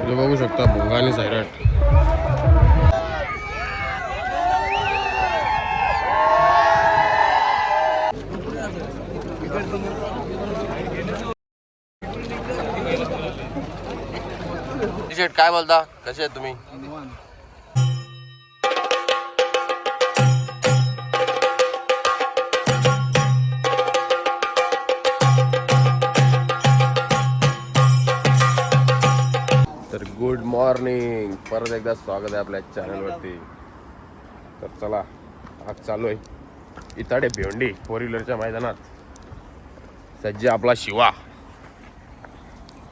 तुम्ही बघू शकता भोंगा आणि सैराट. काय बोलता, कसे आहेत तुम्ही? तर गुड मॉर्निंग, परत एकदा स्वागत आहे आपल्या चॅनलवरती. तर चला, आज चालू आहे इताडे भिवंडी 4 व्हीलरच्या मैदानात. सज्ज आपला शिवा.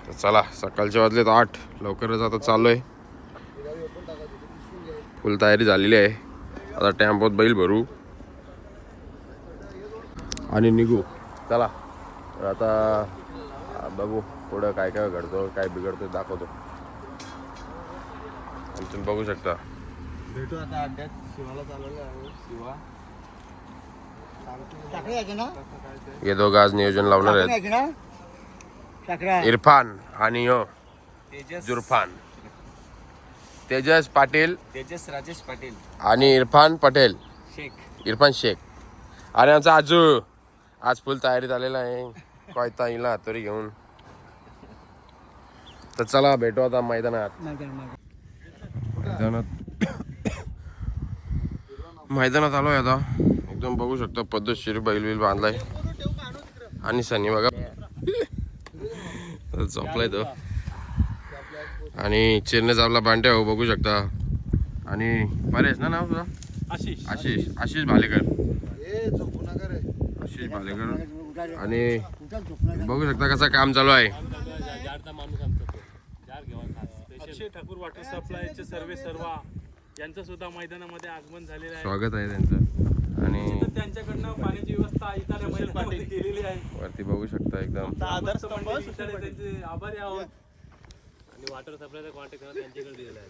तर चला, सकाळचे वाजलेत 8, लवकरच आता चालू आहे. फुल तयारी झालेली आहे. आता टेम्पोत बैल भरू आणि निघू. चला, तर आता बघू पुढं काय काय घडतो, काय बिघडतो दाखवतो. आणि तुम्ही बघू शकता भेटू आता अड्ड्यात. शिवाला चालवलं आहे. शिवा हे दोघं आज नियोजन लावणार आहेत, इरफान आणि जुरफान. तेजस पाटील, तेजस राजेश पाटील आणि इरफान पटेल, शेख. इरफान शेख. आणि आमचा आजू आज फुल तयारीत आलेला आहे, कोयता येईल तरी घेऊन. तर चला, भेटू आता मैदानात. मैदानात आलोय आता. एकदम बघू शकता पद्धतशीर बैल बिल बांधलाय. आणि सनी बघा झोपलाय तो. आणि चिरने आपला बांट्या हो बघू शकता. आणि परेश ना नाव तुझा? आशिष भालेकर. आशिष भालेकर. आणि बघू शकता कसं काम चालू आहे. अक्षय ठाकूर वॉटर सप्लायचे सर्वा यांचं सुद्धा मैदानामध्ये आगमन झालेलं आहे. स्वागत आहे त्यांचं. आणि त्यांच्याकडनं पाण्याची व्यवस्था इतर मैदानामध्ये केलेली आहे. वरती बघू शकता एकदम त्यांचे आभारी आहोत. आणि वॉटर सप्लायचा कॉन्टॅक्ट त्यांच्याकडे दिलेला आहे.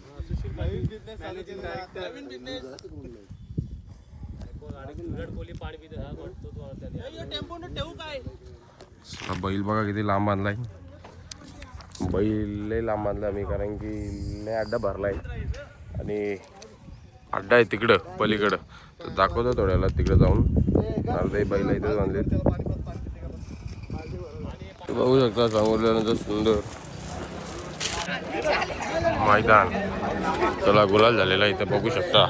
बैल बघा किती लांब बांधलाय. बैल लय लांब बांधला मी, कारण की लय अड्डा भरलाय. आणि अड्डा आहे तिकडं पलीकडं, तर दाखवतो थोड्याला तिकडं जाऊन. अर्धे बैल इथं बांधले. बघू शकता समोरल्यानंतर सुंदर मैदान. चला, गुलाल झालेला इथं बघू शकता.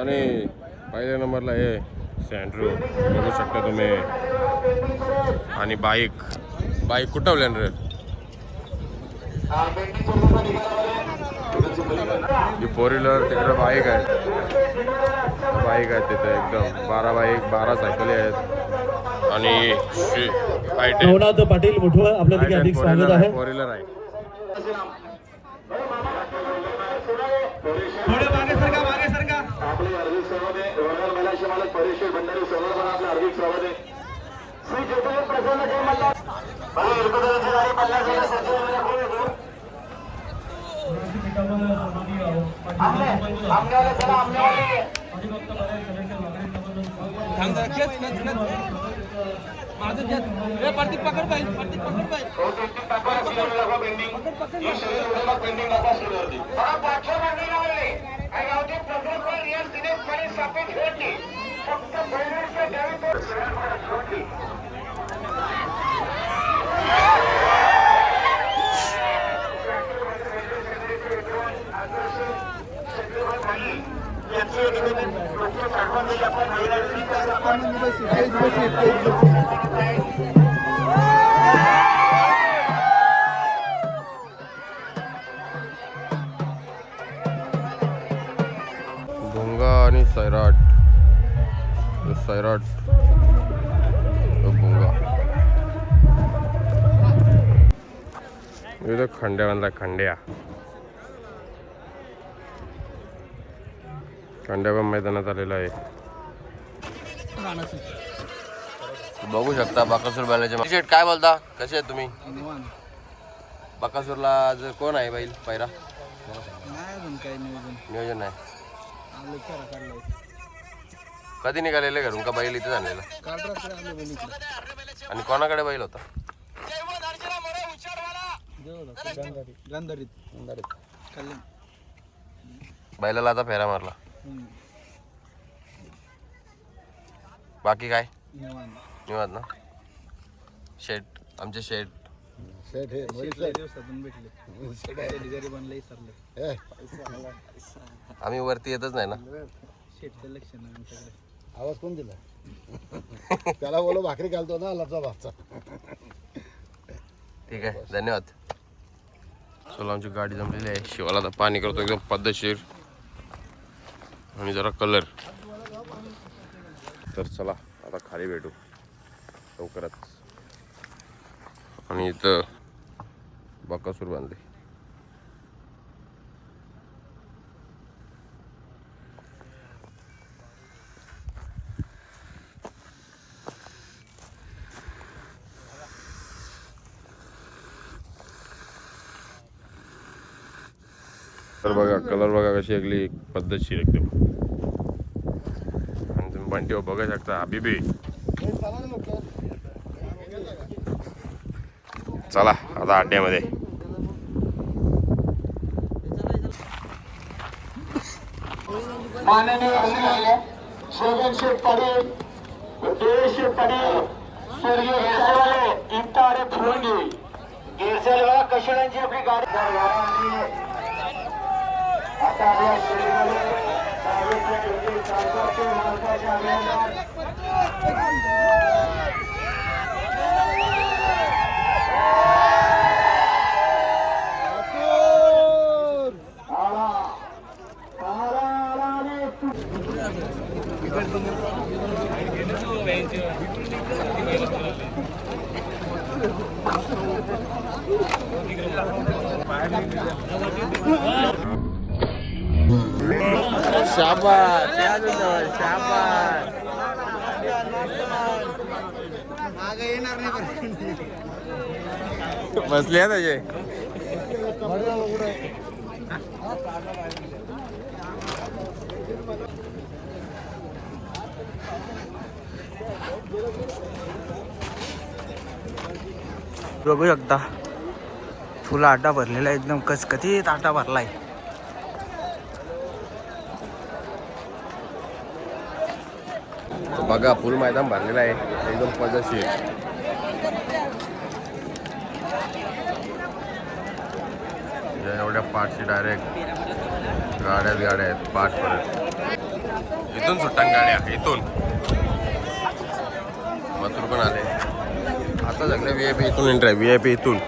आणि पहिल्या नंबरला हे सँड्रो बघू शकता तुम्ही. आणि बाईक कुठवल्यान रे. ही 4 व्हीलर तिकडे बाईक आहे तिथे. एकदम 12 बाईक 12 सायकली आहेत. आणि नवनाथ पाटील मुठवळ आपल्या ठिकाणी अधिक स्वागत आहे. 4 व्हीलर आहे. थोडे मागे सरका. आपले हार्दिक स्वागत आहे. रोनल बैलाशी मालक परेश्वर भंडारी सोनर पण आपलं हार्दिक स्वागत आहे. श्री ज्योतिर्लिंग प्रसन्न जय मल्हार. भाई इरकुदरची गाडी 50 वेळा सज्ज आमल्याला चला आमल्यावाले माझं प्रतीक पकड पाहिजे. प्रतीक पकड पाहिजे. भोंगा आणि सैराट. भोंगा इथं खंड्या बांधला. खंड्या कांड्या पण मैदानात आलेला आहे. बघू शकता बकासूर बैलाचे शेट. काय बोलता, कसे आहेत तुम्ही? बकासूरला आज कोण आहे बैल पहिरा? नियोजन नाही. कधी निघालेले घरून का बैल इथे झालेला? आणि कोणाकडे बैल होता? बैलाला आता फेरा मारला. बाकी काय निवांत ना? शेट आमचे शेट आम्ही वरती येतच नाही ना. आवाज कोण दिला? त्याला बोलो भाकरी घालतो ना लचा भाचा. ठीक आहे, धन्यवाद. चला आमची गाडी जमलेली आहे. शिवाला आता पाणी करतो एकदम पद्धतशीर आणि जरा कलर. तर चला आता खाली भेटू लवकरच. आणि इथं बकासूर बांधले. तर बघा कलर बघा कशी अगली पद्धतशीर एकदम. आणि तुम्ही बंटीवर बघू शकता हबीबी. चला आता अड्ड्यामध्ये. माननीय शोभन शेठ पटेल, देश पटेल, स्वर्गीय गिरसाईवाले इम्तारे फुलंगी गिरसाईवाला कशाळांची आपली गाडी आता आपल्या शरीराला मालकाच्या अभियानात शाबास शाबास. बसले त्याचे. बघू शकता फुल आटा भरलेला एकदम कचकचीत आटा भरलाय. बघा फुल मैदान भरलेलं आहे एकदम पद्धतशीर. एवढ्या पाठची डायरेक्ट गाड्या आहेत पाठ परत. इथून सुट्टान गाड्या इथून मथुर पण आले. आता सगळे VIP इथून एंट्री. VIP इथून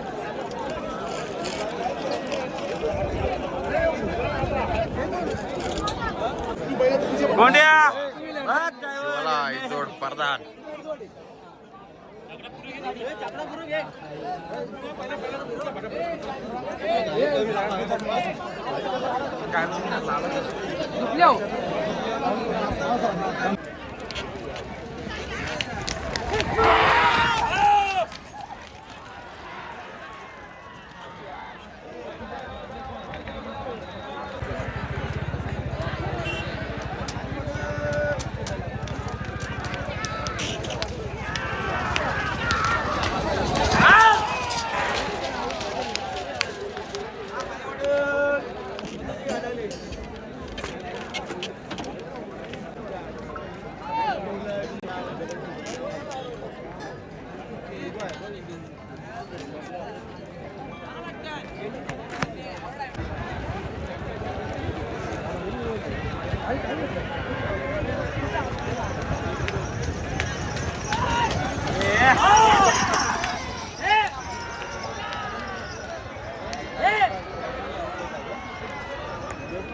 इथोड प्रधान.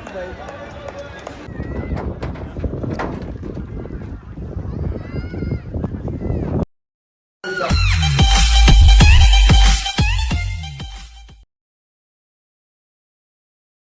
Hey!